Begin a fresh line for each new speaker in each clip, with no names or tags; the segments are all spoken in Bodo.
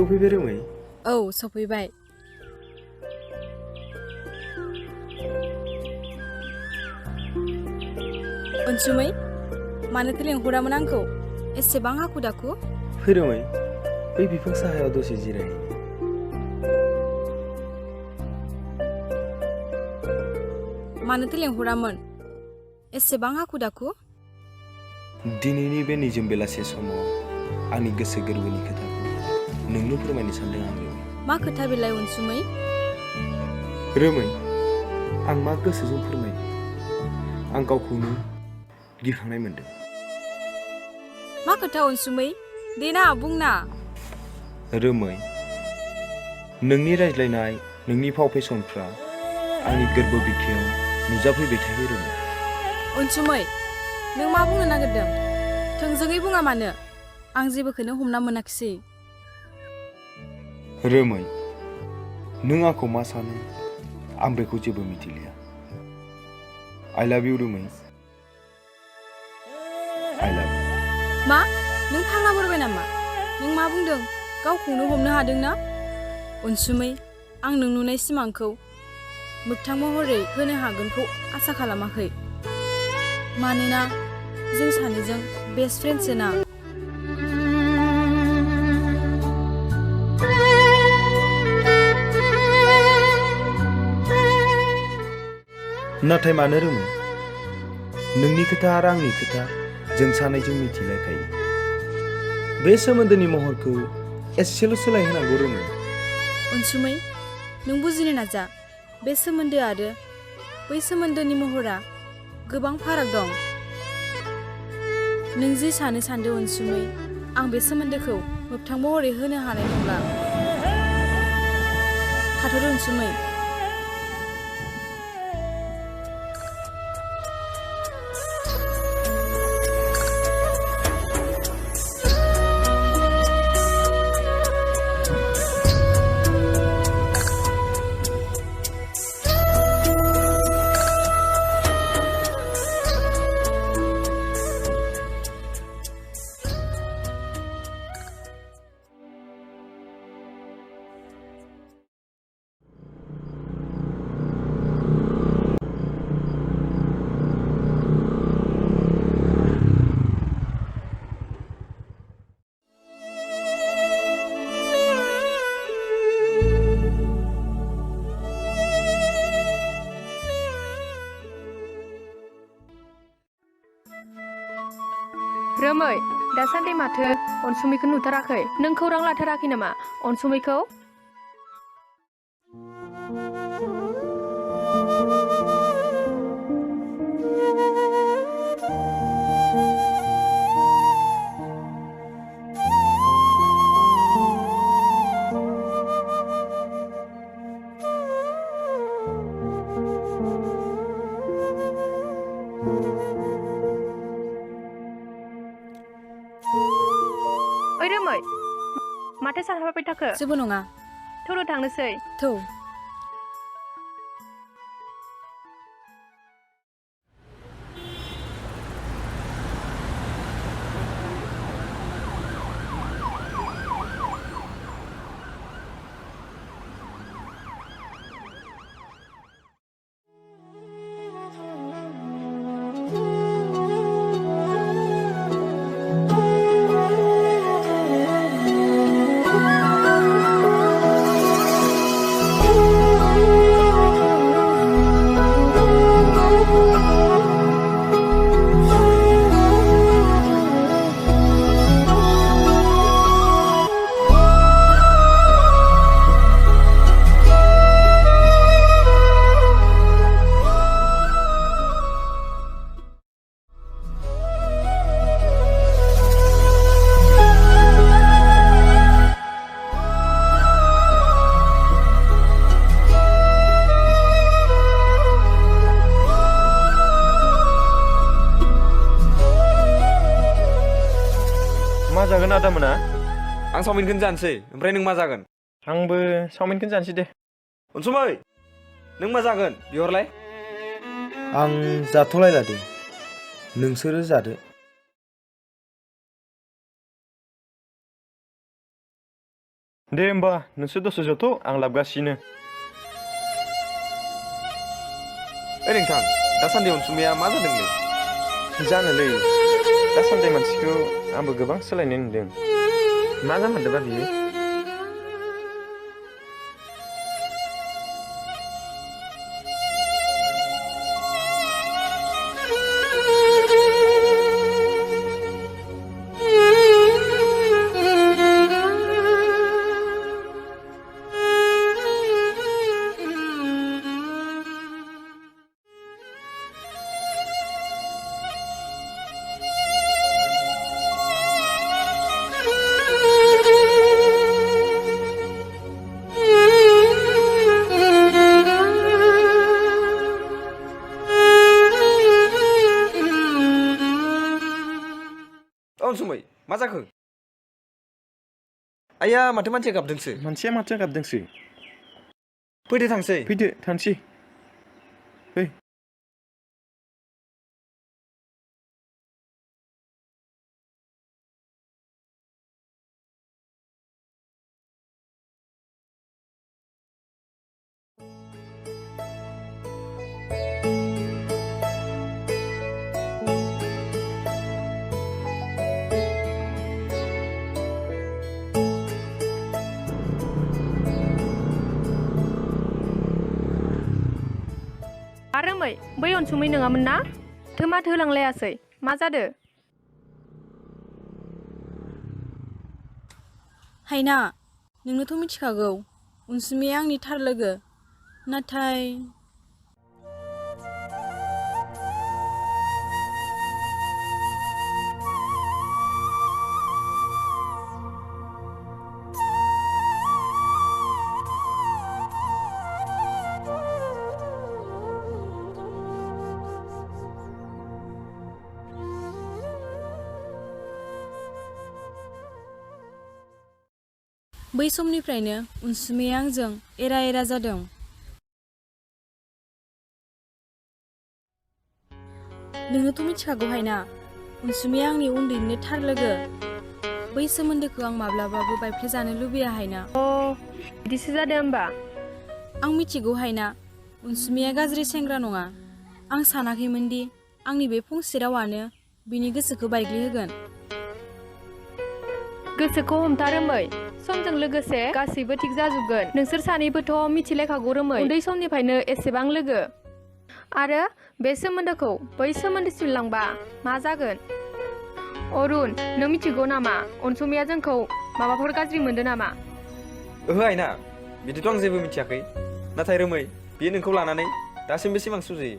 सफैबाय रोमै?
औ सफैबाय। अनसुमै मानोथो लेंहरामोन आंखौ एसेबां हाखु दाखु?
फै रोमै, बै बिफां साहायाव दसे जिरायहैनि।
मानोथो लेंहरामोन एसेबां हाखु दाखु?
दिनैनि बे निजोम बेलासे समाव आंनि गोसो गोरबोनि खोथाखौ नोंनो फोरमायनो सानदों आं रोमै।
मा खोथा बेलाय अनसुमै?
रोमै, आं मा गोसोजों फोरमायनो? आं गावखौनो गिखांनाय मोनदों।
मा खोथा अनसुमै? देना बुंना।
रोमै, नोंनि रायज्लायनाय, नोंनि फाव फेसनफ्रा आंनि गोरबो बिखायाव नुजाफैबाय थायो रोमै।
अनसुमै, नों मा बुंनो नागिरदों? थोंजोङै बुङा मानो? आं जेबोखौनो हमना मोनाखिसै।
रोमै, नों आंखौ मा सानो आं बेखौ जेबो मिथिलिया। I love you रोमै। I love you।
मा? नों फाग्ला बोरबाय नामा? नों मा बुंदों? गावखौनो हमनो हादों ना? अनसुमै, आं नों नुनाय सिमांखौ मोगथां महरै होनो हागोनखौ आसा खालामाखै। मानोना जों सानैजों बेस्ट फ्रेन्डसो ना।
नाथाय मानो रोमै? नोंनि खोथा आरो आंनि खोथा जों सानैजों मिथिलायखायो। बे सोमोन्दोनि महरखौ एसेल' सोलायहोनांगौ रोमै।
अनसुमै, नों बुजिनो नाजा। बे सोमोन्दो आरो बै सोमोन्दोनि महरा गोबां फाराग दं। नों जि सानो सानदो अनसुमै, आं बे सोमोन्दोखौ मोगथां महरै होनो हानाय नंला। थाथ'दो अनसुमै।
रोमै, दासान्दि माथो अनसुमैखौ नुथाराखै? नों खौरां लाथाराखै नामा अनसुमैखौ? ओइ रोमै, माथो सानहाबबाय थाखो?
जेबो नङा।
थौनो थांनोसै।
थौ।
मा जागोन आदामोना? आं चावमिनखौनो जानोसै, ओमफ्राय नों मा जागोन?
आंबो चावमिनखौनो जानोसै दे।
अनसुमै, नों मा जागोन बिहरलाय? आं जाथ'लायला दे, नोंसोरो जादो।
दे होमबा नोंसोर दसे जथ' आं लाबगासिनो।
ओइ नोंथां दासान्दि अनसुमैया मा जादोंलै?
जानोलै दासान्दि मानसिखौ आंबो गोबां सोलायनाय नुदों। मा जामारदोंबा बियो?
अनसुमै मा जाखो? आइया माथो मानसिया गाबदोंसो।
मानसिया माथो गाबदोंसो?
फैदो थांसै।
फैदो थांसै। फै।
आरो बै अनसुमै नङामोन ना? माथो होलांलायासै मा जादो?
हायना नोंनोथ' मिथिखागौ अनसुमैया आंनि थार लोगो। नाथाय बै समनिफ्रायनो अनसुमैया आंजों एरा एरा जादों। नोंनोथ' मिथिखागौ हायना अनसुमैया आंनि उन्दैनिनो थार लोगो। बै सोमोन्दोखौ आं माब्लाबाबो बायफ्लेजानो लुबैया हायना।
बिदिसो जादों होमबा?
आं मिथिगौ हायना अनसुमैया गाज्रि सेंग्रा नङा। आं सानाखैमोनदि आंनि बे फंसे रावानो बिनि गोसोखौ बायग्लिहोगोन।
गोसोखौ हमथा रोमै, समजों लोगोसे गासैबो थिग जाजोबगोन। नोंसोर सानैबोथ' मिथिलायखागौ रोमै, उन्दै समनिफ्रायनो एसेबां लोगो। आरो बे सोमोन्दोखौ बै सोमोन्दोसिम लांबा मा जागोन? अरुण, नों मिथिगौ नामा अनसुमैया जोंखौ माबाफोर गाज्रि मोनदों नामा?
ओहो आइना बिदिथ' आं जेबो मिथियाखै। नाथाय रोमै बियो नोंखौ लानानै दासिमबो सिमां सुजुयो।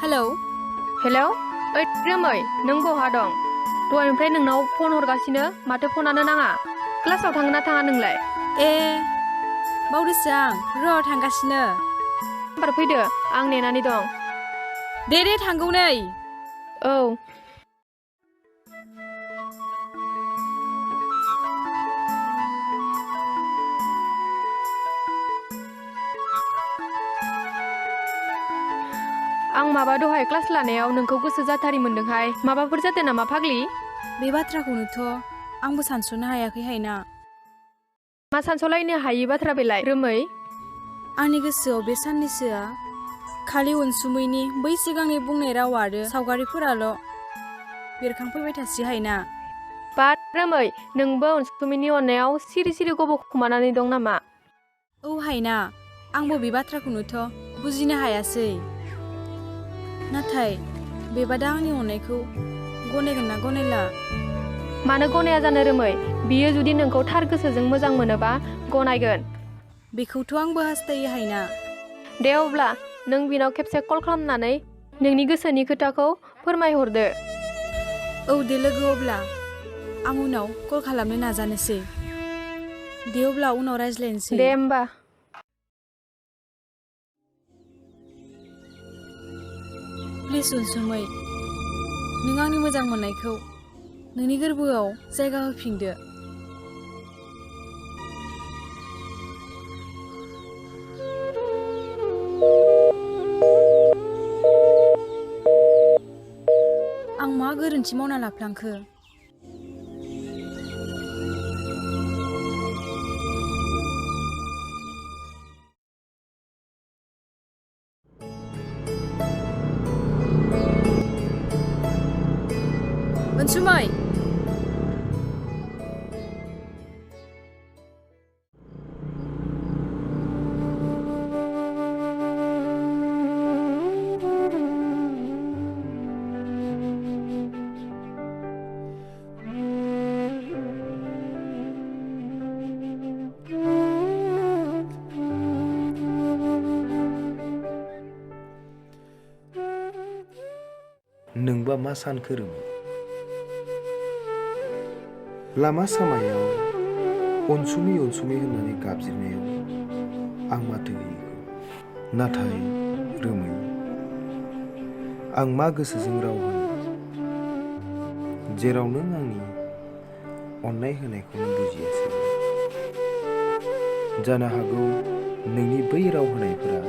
हेलौ
हेलौ, ओइ रोमै, नों बहा दं? दहायनिफ्राय नोंनाव फन हरगासिनो माथो फनानो नाङा। क्लासाव थाङो ना थाङा नोंलाय?
ए बावदोसो आं, र' थांगासिनो।
नाम्बार फैदो, आं नेनानै दं।
दे थांगौ नै।
औ। आं माबा दहाय क्लास लानायाव नोंखौ गोसो जाथारि मोनदोंहाय। माबाफोर जादों नामा फाग्लि?
बे बाथ्राखौनोथ' आंबो सानस'नो हायाखै हायना।
मा सानस'लायनो हायि बाथ्रा बेलाय रोमै?
आंनि गोसोआव बे साननैसोआ खालि अनसुमैनि बै सिगांनि बुंनाय राव आरो सावगारिफोराल' बेरखांफैबाय थासै हायना।
बा रोमै नोंबो अनसुमैनि अननायाव सिरि सिरि गब'खुमानानै दं नामा?
औ हायना आंबो बे बाथ्राखौनोथ' बुजिनो हायासै। नाथाय बेबादा आंनि अननायखौ गनायगोन ना गनायला?
मानो गनाया जानो रोमै? बियो जुदि नोंखौ थार गोसोजों मोजां मोनोबा गनायगोन।
बेखौथ' आंबो हास्थायो हायना।
दे अब्ला नों बिनाव खेबसे कल खालामनानै नोंनि गोसोनि खोथाखौ फोरमायहरदो।
औ दे लोगो, अब्ला आं उनाव कल खालामनो नाजानोसै। दे अब्ला उनाव रायज्लायनोसै।
दे होमबा।
प्लिज अनसुमै, नों आंनि मोजां मोननायखौ नोंनि गोरबोआव जायगा होफिनदो। आं मा गोरोन्थि मावना लाफ्लांखो? अनसुमै!
नोंबा मा सानखो रोमै? लामा सामायाव अनसुमै अनसुमै होननानै गाबज्रिनायाव आं माथो होयैखौ। नाथाय रोमै, आं मा गोसोजों राव होनो, जेराव नों आंनि अननाय होनायखौनो बुजियासै। जानो हागौ नोंनि बै राव होनायफोरा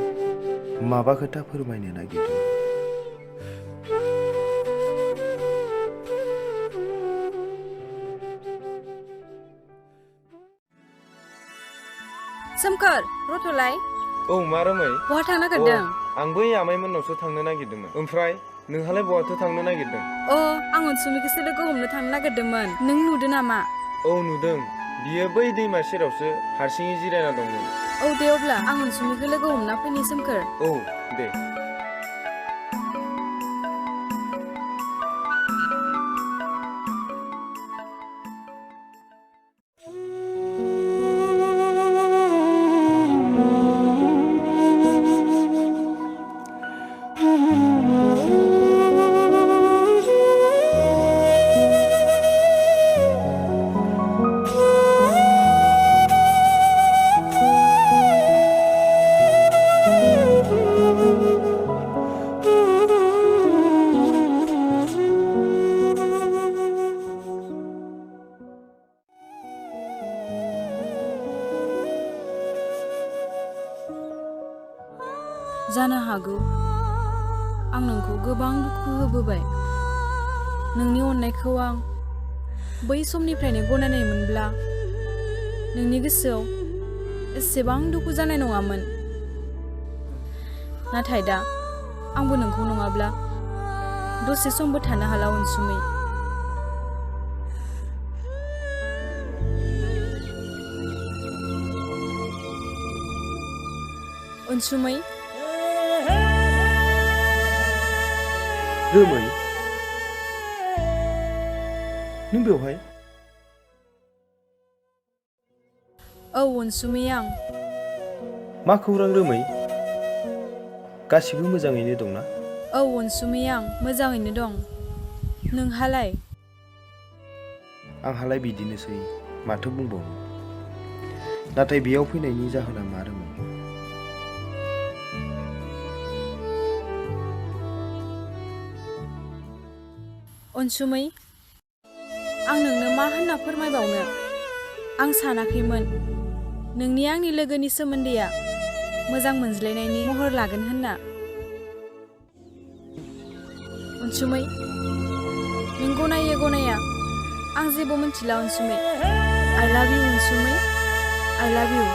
माबा खोथा फोरमायनो नागिरदों।
सोमखोर, रथ'लाय।
औ मा रोमै?
बहा थांनो नागिरदों?
आं बै आमाइमोननावसो थांनो नागिरदोंमोन। ओमफ्राय नोंहालाय बहाथो थांनो नागिरदों?
आं अनसुमैखौसो लोगो हमनो थांनो नागिरदोंमोन। नों नुदों नामा?
औ नुदों, बियो बै दैमा सेरावसो हारसिङै जिरायना दंमोन।
औ दे अब्ला आं अनसुमैखौ लोगो हमना फैनि सोमखोर।
औ दे।
जानो हागौ आं नोंखौ गोबां दुखु होबोबाय। नोंनि अननायखौ आं बै समनिफ्रायनो गनायनायमोनब्ला नोंनि गोसोआव एसेबां दुखु जानाय नङामोन। नाथाय दा आंबो नोंखौ नङाब्ला दसे समबो थानो हाला अनसुमै। अनसुमै!
रोमै, नों बेवहाय?
औ अनसुमै, आं।
मा खौरां रोमै? गासिबो मोजाङैनो दंना?
औ अनसुमै, आं मोजाङैनो दं। नोंहालाय?
आंहालाय बिदिनोसै, माथो बुंबावनो। नाथाय बेयाव फैनायनि जाहोना मा रोमै?
अनसुमै, आं नोंनो मा होनना फोरमायबावनो? आं सानाखैमोन नोंनि आंनि लोगोनि सोमोन्दैआ मोजां मोनज्लायनायनि महर लागोन होनना। अनसुमै, नों गनायो गनाया आं जेबो मिथिला अनसुमै। आइ लाभ इउ अनसुमै, आइ लाभ इउ।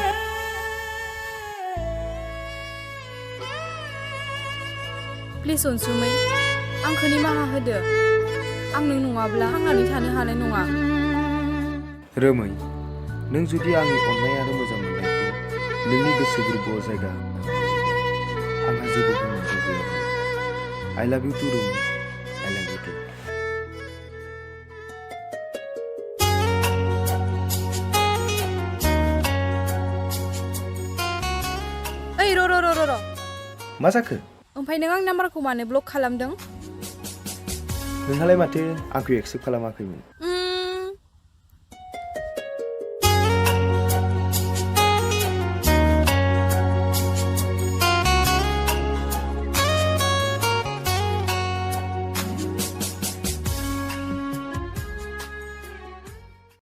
प्लिज अनसुमै, आंखौ निमाहा होदो। आं नों नङाब्ला थांनानै थानो हानाय नङा।
रोमै नों जुदि आंनि अननाय आरो मोजां मोननायखौ नोंनि गोसो गोरबोआव जायगा होनो आंहा जेबो बुंनांगौ गैया I love you too रोमै I love you too
ओइ र'
मा जाखो
ओमफ्राय नों आंनि नाम्बारखौ मानो ब्लक खालामदों?
नोंहालाय माथो आंखौ एक्सेप्ट खालामाखैमोन